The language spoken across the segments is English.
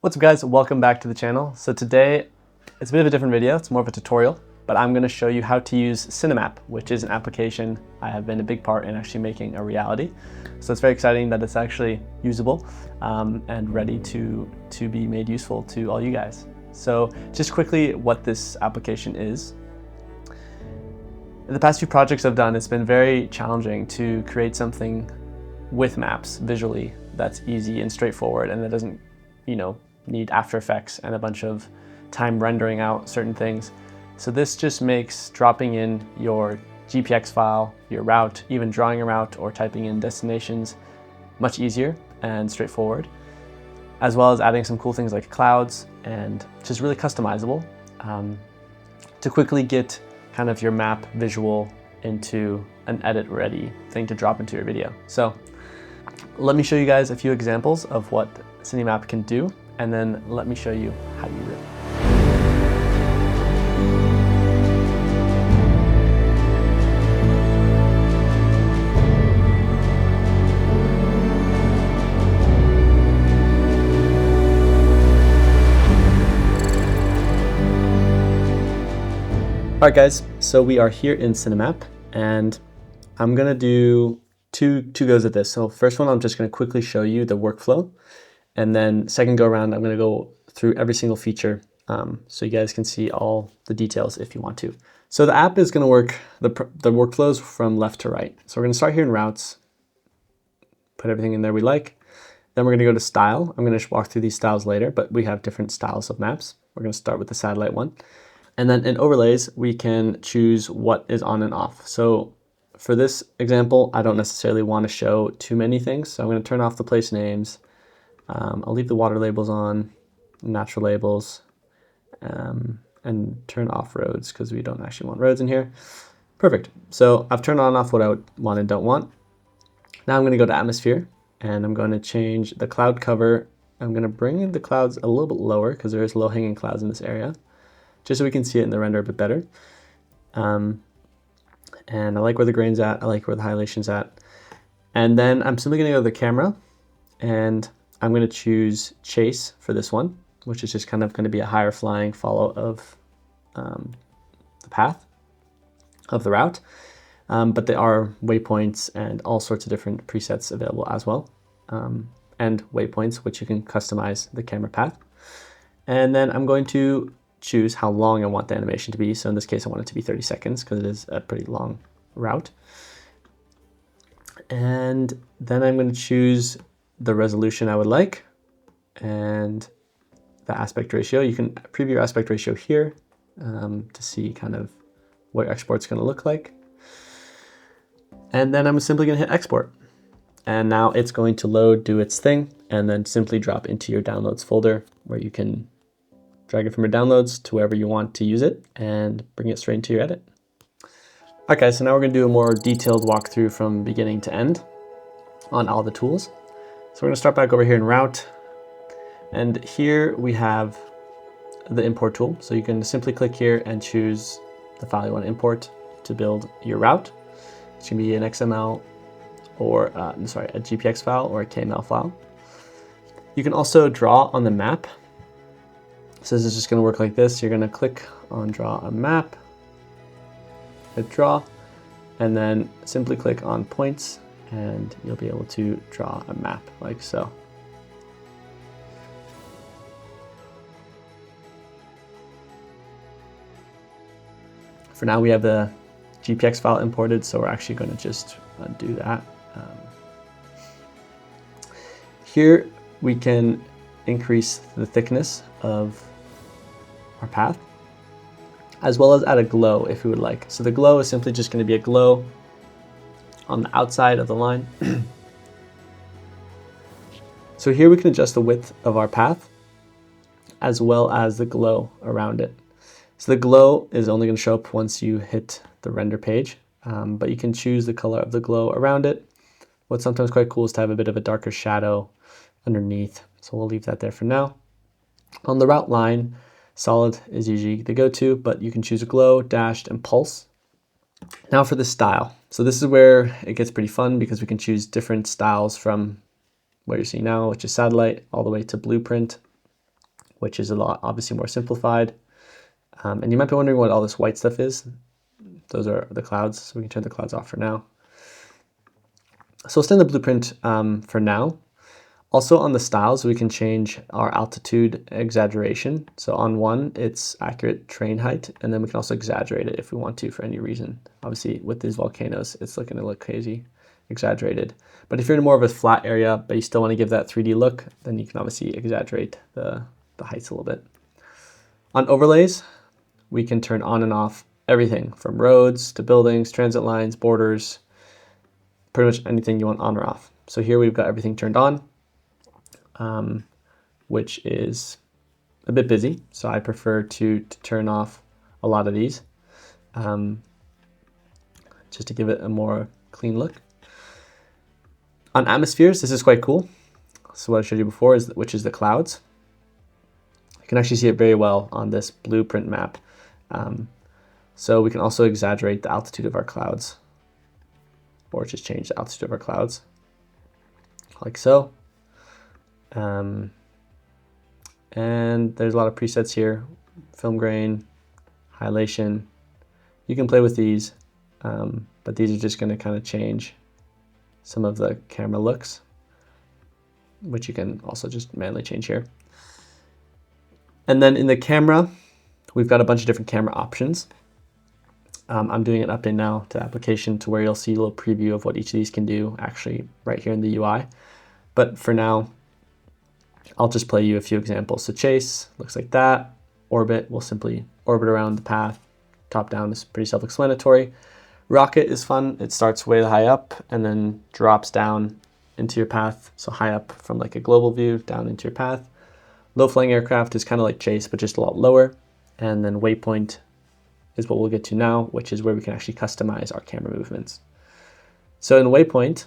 What's up guys, welcome back to the channel. So today, it's a bit of a different video, it's more of a tutorial, but I'm gonna show you how to use CineMap, which is an application I have been a big part in actually making a reality. So it's very exciting that it's actually usable and ready to be made useful to all you guys. So just quickly what this application is. In the past few projects I've done, it's been very challenging to create something with maps visually that's easy and straightforward and that doesn't, need After Effects and a bunch of time rendering out certain things. So this just makes dropping in your GPX file, your route, even drawing a route or typing in destinations much easier and straightforward, as well as adding some cool things like clouds and just really customizable to quickly get kind of your map visual into an edit ready thing to drop into your video. So let me show you guys a few examples of what CineMap can do, and then let me show you how to use it. All right guys, so we are here in CineMap and I'm gonna do two goes at this. So first one, I'm just gonna quickly show you the workflow. And then second go around, I'm gonna go through every single feature so you guys can see all the details if you want to. So the app is gonna work, the workflows from left to right. So we're gonna start here in routes, put everything in there we like. Then we're gonna go to style. I'm gonna walk through these styles later, but we have different styles of maps. We're gonna start with the satellite one. And then in overlays, we can choose what is on and off. So for this example, I don't necessarily wanna show too many things. So I'm gonna turn off the place names. I'll leave the water labels on, natural labels, and turn off roads because we don't actually want roads in here. Perfect. So I've turned on and off what I want and don't want. Now I'm going to go to atmosphere and I'm going to change the cloud cover. I'm going to bring in the clouds a little bit lower because there is low-hanging clouds in this area, just so we can see it in the render a bit better. And I like where the grain's at. I like where the highlightation's at. And then I'm simply going to go to the camera and I'm going to choose chase for this one, which is just kind of going to be a higher flying follow of the path of the route. But there are waypoints and all sorts of different presets available as well. And waypoints, which you can customize the camera path. And then I'm going to choose how long I want the animation to be. So in this case, I want it to be 30 seconds because it is a pretty long route. And then I'm going to choose the resolution I would like and the aspect ratio. You can preview your aspect ratio here to see kind of what your export's going to look like. And then I'm simply going to hit export. And now it's going to load, do its thing, and then simply drop into your downloads folder where you can drag it from your downloads to wherever you want to use it and bring it straight into your edit. Okay, so now we're going to do a more detailed walkthrough from beginning to end on all the tools. So we're going to start back over here in route, and here we have the import tool. So you can simply click here and choose the file you want to import to build your route. It's going to be an XML or a GPX file or a KML file. You can also draw on the map. So this is just going to work like this. You're going to click on draw a map, hit draw, and then simply click on points and you'll be able to draw a map like so. For now, we have the GPX file imported, so we're actually going to just do that. Here, we can increase the thickness of our path, as well as add a glow if we would like. So the glow is simply just going to be a glow on the outside of the line. So here we can adjust the width of our path as well as the glow around it. So the glow is only going to show up once you hit the render page, but you can choose the color of the glow around it. What's sometimes quite cool is to have a bit of a darker shadow underneath. So we'll leave that there for now. On the route line, solid is usually the go-to, but you can choose a glow, dashed, and pulse. Now for the style. So this is where it gets pretty fun because we can choose different styles from what you're seeing now, which is satellite, all the way to blueprint. which is a lot obviously more simplified. And you might be wondering what all this white stuff is. Those are the clouds, so we can turn the clouds off for now. So we'll stay in the blueprint for now. Also on the styles, we can change our altitude exaggeration. So on 1, it's accurate terrain height, and then we can also exaggerate it if we want to for any reason. Obviously with these volcanoes, it's looking to look crazy exaggerated. But if you're in more of a flat area, but you still want to give that 3D look, then you can obviously exaggerate the heights a little bit. On overlays, we can turn on and off everything from roads to buildings, transit lines, borders, pretty much anything you want on or off. So here we've got everything turned on, which is a bit busy. So I prefer to turn off a lot of these just to give it a more clean look. On atmospheres, this is quite cool. So what I showed you before which is the clouds. You can actually see it very well on this blueprint map. So we can also exaggerate the altitude of our clouds, or just change the altitude of our clouds, like so. And there's a lot of presets here: film grain, highlightation. You can play with these, but these are just going to kind of change some of the camera looks, which you can also just manually change here. And then in the camera, we've got a bunch of different camera options. I'm doing an update now to the application to where you'll see a little preview of what each of these can do actually right here in the UI. But for now, I'll just play you a few examples. So chase looks like that. Orbit will simply orbit around the path. Top down is pretty self-explanatory. Rocket is fun. It starts way high up and then drops down into your path. So high up from like a global view down into your path. Low-flying aircraft is kind of like chase, but just a lot lower. And then waypoint is what we'll get to now, which is where we can actually customize our camera movements. So in waypoint,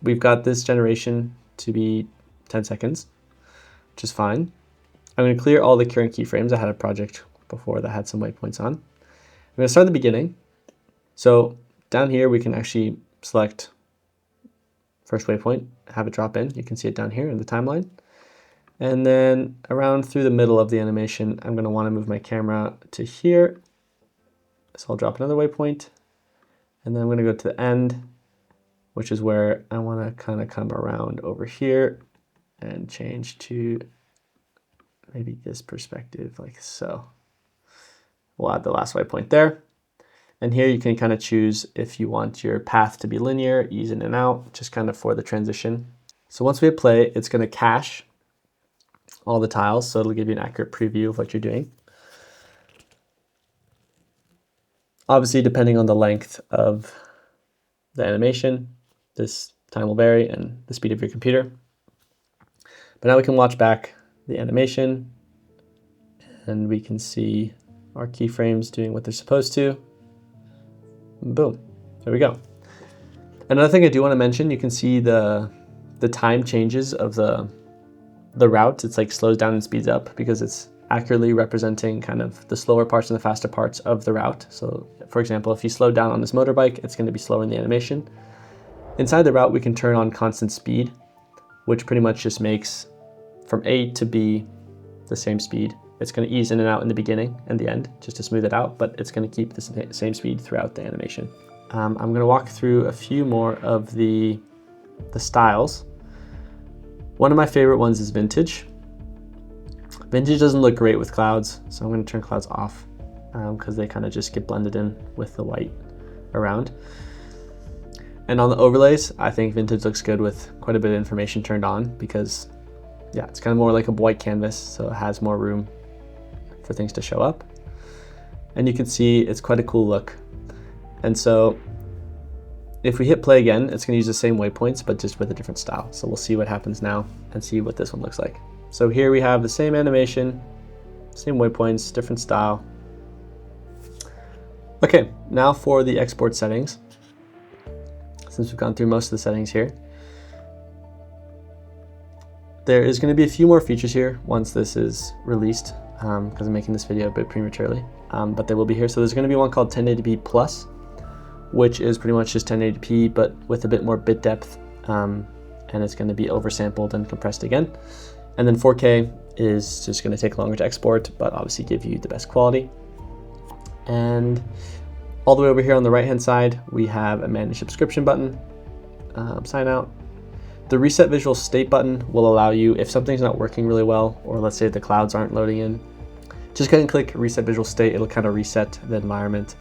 we've got this generation to be 10 seconds, which is fine. I'm going to clear all the current keyframes. I had a project before that had some waypoints on. I'm going to start at the beginning. So down here, we can actually select first waypoint, have it drop in. You can see it down here in the timeline. And then around through the middle of the animation, I'm going to want to move my camera to here. So I'll drop another waypoint. And then I'm going to go to the end, which is where I want to kind of come around over here and change to maybe this perspective like so. We'll add the last waypoint there. And here you can kind of choose if you want your path to be linear, ease in and out, just kind of for the transition. So once we hit play, it's going to cache all the tiles, so it'll give you an accurate preview of what you're doing. Obviously, depending on the length of the animation, this time will vary and the speed of your computer. But now we can watch back the animation and we can see our keyframes doing what they're supposed to. Boom, there we go. Another thing I do want to mention, you can see the time changes of the route. It's like slows down and speeds up because it's accurately representing kind of the slower parts and the faster parts of the route. So for example, if you slow down on this motorbike, it's going to be slower in the animation. Inside the route, we can turn on constant speed, which pretty much just makes from A to B the same speed. It's going to ease in and out in the beginning and the end just to smooth it out, but it's going to keep the same speed throughout the animation. I'm going to walk through a few more of the styles. One of my favorite ones is vintage. Vintage doesn't look great with clouds, so I'm going to turn clouds off because they kind of just get blended in with the white around. And on the overlays, I think vintage looks good with quite a bit of information turned on because, yeah, it's kind of more like a white canvas, so it has more room for things to show up. And you can see it's quite a cool look. And so if we hit play again, it's going to use the same waypoints, but just with a different style. So we'll see what happens now and see what this one looks like. So here we have the same animation, same waypoints, different style. Okay, now for the export settings. Since we've gone through most of the settings here, there is going to be a few more features here once this is released, because I'm making this video a bit prematurely, but they will be here. So there's going to be one called 1080p Plus, which is pretty much just 1080p, but with a bit more bit depth, and it's going to be oversampled and compressed again. And then 4K is just going to take longer to export, but obviously give you the best quality. And all the way over here on the right hand side, we have a manage subscription button, sign out. The reset visual state button will allow you, if something's not working really well, or let's say the clouds aren't loading in, just go ahead and click reset visual state. It'll kind of reset the environment,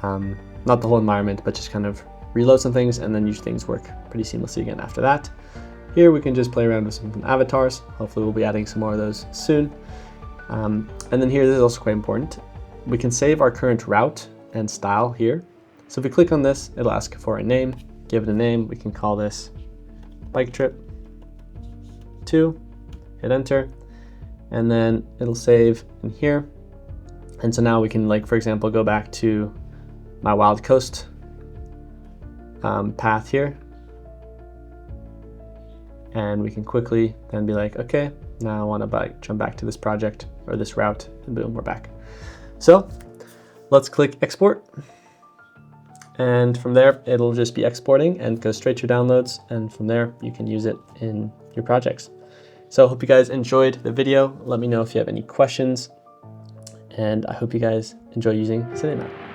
not the whole environment, but just kind of reload some things, and then usually things work pretty seamlessly again after that. Here we can just play around with some avatars. Hopefully we'll be adding some more of those soon. And then here, this is also quite important. We can save our current route and style here. So if we click on this, it'll ask for a name, give it a name. We can call this bike trip 2, hit enter, and then it'll save in here. And so now we can, like, for example, go back to my Wild Coast path here. And we can quickly then be like, okay, now I want to jump back to this project or this route, and boom, we're back. So let's click export. And from there, it'll just be exporting and go straight to your downloads. And from there, you can use it in your projects. So I hope you guys enjoyed the video. Let me know if you have any questions. And I hope you guys enjoy using CineMap.